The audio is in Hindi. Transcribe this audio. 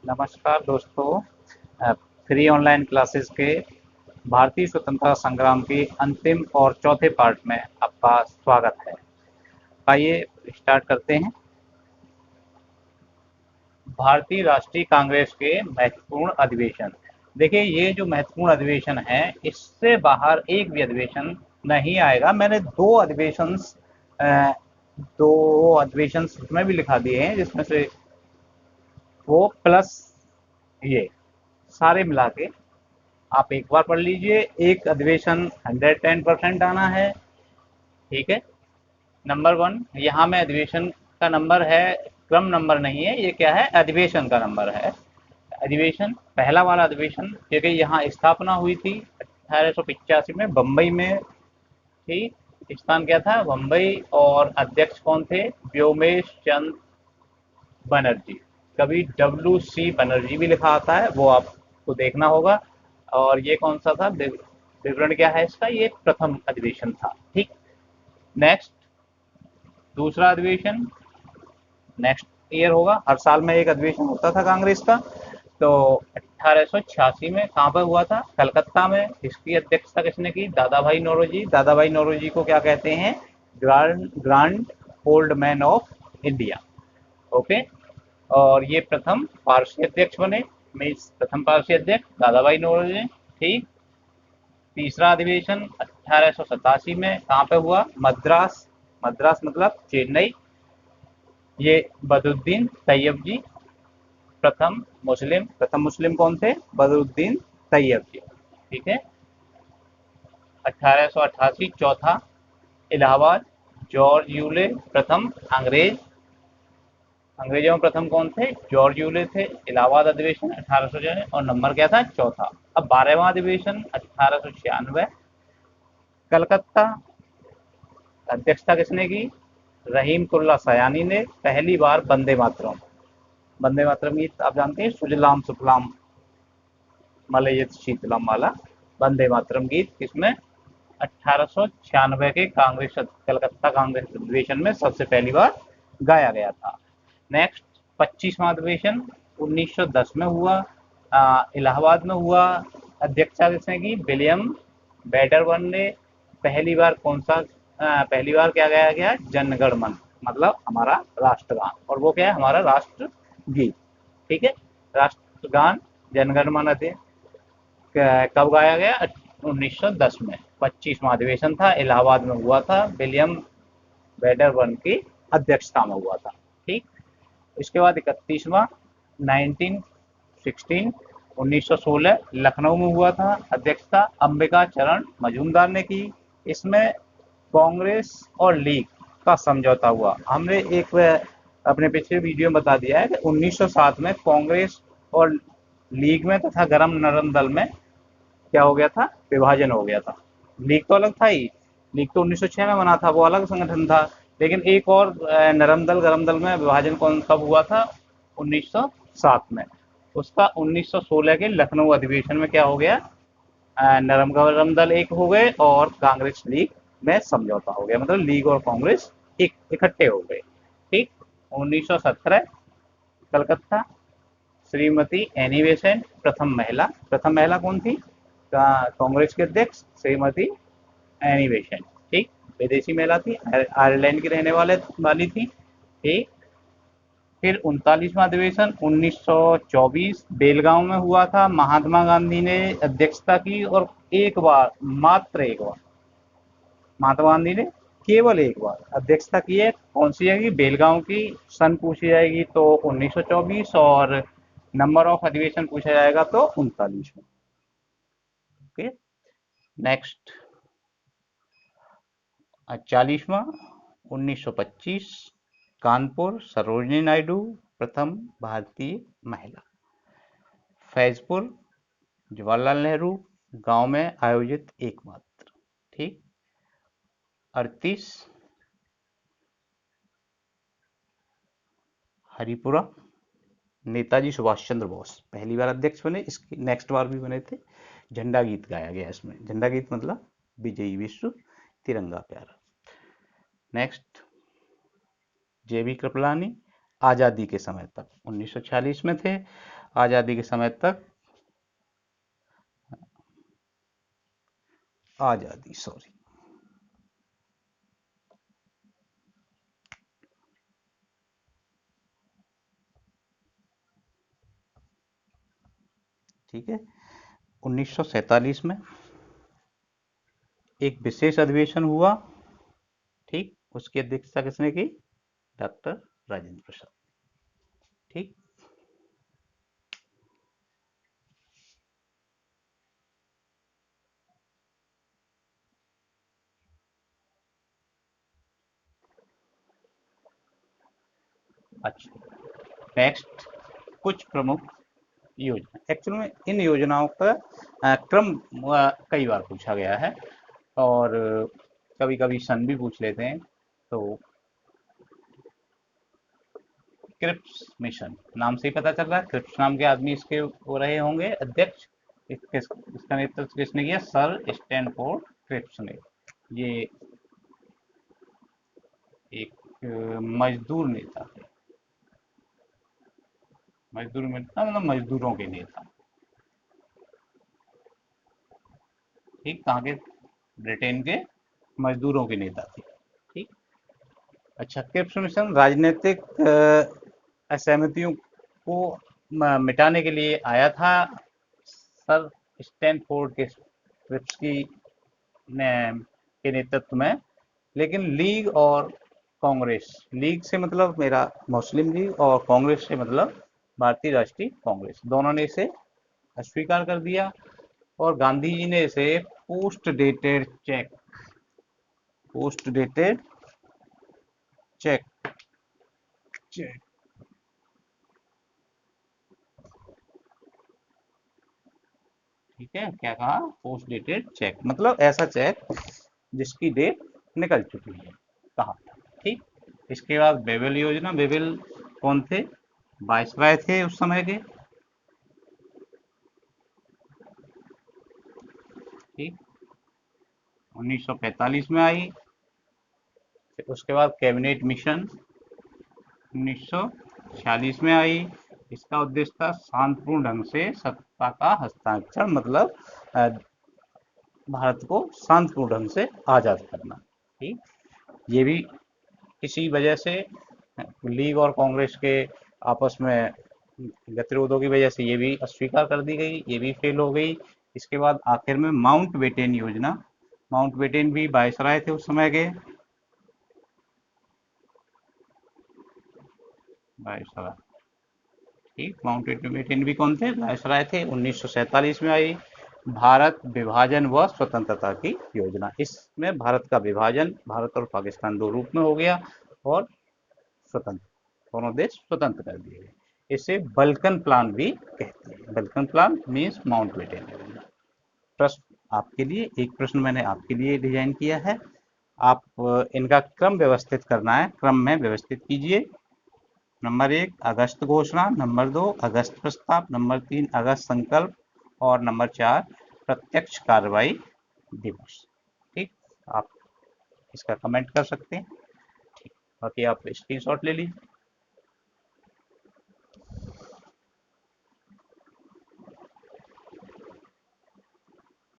नमस्कार दोस्तों। फ्री ऑनलाइन क्लासेस के भारतीय स्वतंत्रता संग्राम की अंतिम और चौथे पार्ट में आपका स्वागत है। आइए स्टार्ट करते हैं। भारतीय राष्ट्रीय कांग्रेस के महत्वपूर्ण अधिवेशन। देखिए, ये जो महत्वपूर्ण अधिवेशन है, इससे बाहर एक भी अधिवेशन नहीं आएगा। मैंने दो अधिवेशन इसमें भी लिखा दिए हैं, जिसमें से वो प्लस ये सारे मिला के आप एक बार पढ़ लीजिए। एक अधिवेशन 110% आना है। ठीक है। नंबर वन, यहाँ में अधिवेशन का नंबर है, क्रम नंबर नहीं है, ये क्या है, अधिवेशन का नंबर है। अधिवेशन पहला वाला अधिवेशन, क्योंकि यहाँ स्थापना हुई थी 1885 में बम्बई में थी। स्थान क्या था, बम्बई। और अध्यक्ष कौन थे, व्योमेश चंद्र बनर्जी। कभी WC बनर्जी भी लिखा आता है, वो आपको देखना होगा। और ये कौन सा था, विवरण क्या है इसका, ये प्रथम अधिवेशन था। ठीक। नेक्स्ट, दूसरा अधिवेशन नेक्स्ट ईयर होगा। हर साल में एक अधिवेशन होता था कांग्रेस का। तो 1886 में कहाँ पर हुआ था, कलकत्ता में। इसकी अध्यक्षता किसने की, दादा भाई नौरोजी। दादा भाई नौरोजी को क्या कहते हैं, grand old man of India. Okay. और ये प्रथम पारसी अध्यक्ष बने। मीन्स प्रथम पारसी अध्यक्ष दादा भाई नौरोजी। ठीक। तीसरा अधिवेशन 1887 में कहाँ पे हुआ, मद्रास। मद्रास मतलब चेन्नई। ये बदरुद्दीन तैयब जी प्रथम मुस्लिम कौन थे, बदरुद्दीन तैयब जी। ठीक है। 1888 चौथा, इलाहाबाद, जॉर्ज यूले प्रथम अंग्रेज। अंग्रेजों में प्रथम कौन थे, जॉर्ज यूले थे। इलाहाबाद अधिवेशन 1800 जो है, और नंबर क्या था, चौथा। अब 12वां अधिवेशन 1896, कलकत्ता। अध्यक्षता किसने की, रहीमतुल्ला सयानी ने। पहली बार वंदे मातरम। वंदे मातरम गीत आप जानते हैं, सुजलाम सुफलाम मलयज शीतलम वाला वंदे मातरम गीत, किसमें, 1896 के कांग्रेस कलकत्ता कांग्रेस अधिवेशन में सबसे पहली बार गाया गया था। नेक्स्ट, 25वां अधिवेशन 1910 में हुआ, इलाहाबाद में हुआ। अध्यक्षता किसने की, विलियम बेडरवन ने। पहली बार कौन सा, पहली बार क्या गाया गया, जनगण मन, मतलब हमारा राष्ट्रगान। और वो क्या है, हमारा राष्ट्र गीत। ठीक है। राष्ट्रगान जनगण मन कब गाया गया, 1910 में। 25वां अधिवेशन था, इलाहाबाद में हुआ था, विलियम बेडरवन की अध्यक्षता में हुआ था। ठीक। इसके बाद 31वां 1916 1916 लखनऊ में हुआ था। अध्यक्षता अंबिका चरण मजूमदार ने की। इसमें कांग्रेस और लीग का समझौता हुआ। हमने एक अपने पिछले वीडियो में बता दिया है कि 1907 में कांग्रेस और लीग में तथा गरम नरम दल में क्या हो गया था, विभाजन हो गया था। लीग तो अलग था ही, लीग तो 1906 में बना था, वो अलग संगठन था। लेकिन एक और नरम दल गरम दल में विभाजन कौन कब हुआ था, 1907 में। उसका 1916 के लखनऊ अधिवेशन में क्या हो गया, नरम गरम दल एक हो गए और कांग्रेस लीग में समझौता हो गया, मतलब लीग और कांग्रेस एक इकट्ठे हो गए। ठीक। 1917 कलकत्ता, श्रीमती एनी बेसेंट प्रथम महिला कौन थी, कांग्रेस के अध्यक्ष श्रीमती एनी बेसेंट। ठीक। विदेशी महिला थी, आयरलैंड की रहने वाली थी। ठीक। फिर 39वां अधिवेशन 1924 बेलगांव में हुआ था। महात्मा गांधी ने अध्यक्षता की, और एक बार, मात्र एक बार, महात्मा गांधी ने केवल एक बार अध्यक्षता की है। कौन सी जाएगी, बेलगांव की। सन पूछी जाएगी तो 1924, और नंबर ऑफ अधिवेशन पूछा जाएगा तो 39 में। ओके। नेक्स्ट, 40वां 1925 कानपुर, सरोजिनी नायडू प्रथम भारतीय महिला। फैजपुर, जवाहरलाल नेहरू गांव में आयोजित एकमात्र। ठीक। 38 हरिपुरा, नेताजी सुभाष चंद्र बोस पहली बार अध्यक्ष बने। इसके नेक्स्ट बार भी बने थे। झंडा गीत गाया गया इसमें। झंडा गीत मतलब विजयी विश्व तिरंगा प्यारा। नेक्स्ट, JB कृपलानी आज़ादी के समय तक 1946 में थे। आज़ादी के समय तक, आज़ादी सॉरी, ठीक है। 1947 में एक विशेष अधिवेशन हुआ, ठीक, उसकी अध्यक्षता किसने की? डॉक्टर राजेंद्र प्रसाद, ठीक। अच्छा, नेक्स्ट, कुछ प्रमुख योजना। एक्चुअल में इन योजनाओं का क्रम कई बार पूछा गया है, और कभी कभी सन भी पूछ लेते हैं। तो क्रिप्स मिशन नाम से ही पता चल रहा है, क्रिप्स नाम के आदमी इसके वो रहे होंगे अध्यक्ष। इसका नेतृत्व किसने किया? सर स्टैनफोर्ड क्रिप्स ने। ये एक मजदूर नेता थे, मजदूर नेता मतलब मजदूरों के नेता, ठीक, कहाँ के? ब्रिटेन के मजदूरों के नेता थे, ठीक। अच्छा, क्रिप्स मिशन राजनीतिक असहमतियों को मिटाने के लिए आया था सर स्टैनफोर्ड के क्रिप्स के नेतृत्व में। लेकिन लीग और कांग्रेस, लीग से मतलब मेरा मुस्लिम लीग, और कांग्रेस से मतलब भारतीय राष्ट्रीय कांग्रेस, दोनों ने इसे अस्वीकार कर दिया, और गांधी जी ने इसे पोस्ट डेटेड चेक चेक, ठीक है, क्या कहा? पोस्ट डेटेड चेक मतलब ऐसा चेक जिसकी डेट निकल चुकी है, कहा, ठीक। इसके बाद बेबल योजना। बेबल कौन थे? वायसराय थे उस समय के, ठीक। 1945 में आई। फिर उसके बाद कैबिनेट मिशन 1946 में आई। इसका उद्देश्य था शांतिपूर्ण ढंग से सत्ता का हस्तांतरण, मतलब भारत को शांतिपूर्ण ढंग से आजाद करना, ठीक। ये भी किसी वजह से लीग और कांग्रेस के आपस में गतिरोधों की वजह से ये भी अस्वीकार कर दी गई, ये भी फेल हो गई। इसके बाद आखिर में माउंट बेटेन योजना। माउंट बेटेन भी वायसराय थे उस समय के, वायसराय, ठीक। माउंट बेटेन भी कौन थे? वायसराय थे। 1947 में आई भारत विभाजन व स्वतंत्रता की योजना। इसमें भारत का विभाजन, भारत और पाकिस्तान दो रूप में हो गया, और स्वतंत्र, दोनों देश स्वतंत्र कर दिए गए। इसे बल्कन प्लान भी कहते हैं। Balkan plan means mount Batten योजना। प्रश्न आपके लिए, एक प्रश्न मैंने आपके लिए डिजाइन किया है। आप इनका क्रम व्यवस्थित करना है, क्रम में व्यवस्थित कीजिए। नंबर 1 अगस्त घोषणा, नंबर 2 अगस्त प्रस्ताव, नंबर 3 अगस्त संकल्प, और नंबर 4 प्रत्यक्ष कार्रवाई दिवस, ठीक। आप इसका कमेंट कर सकते हैं, ठीक। बाकी आप स्क्रीनशॉट ले लीजिए।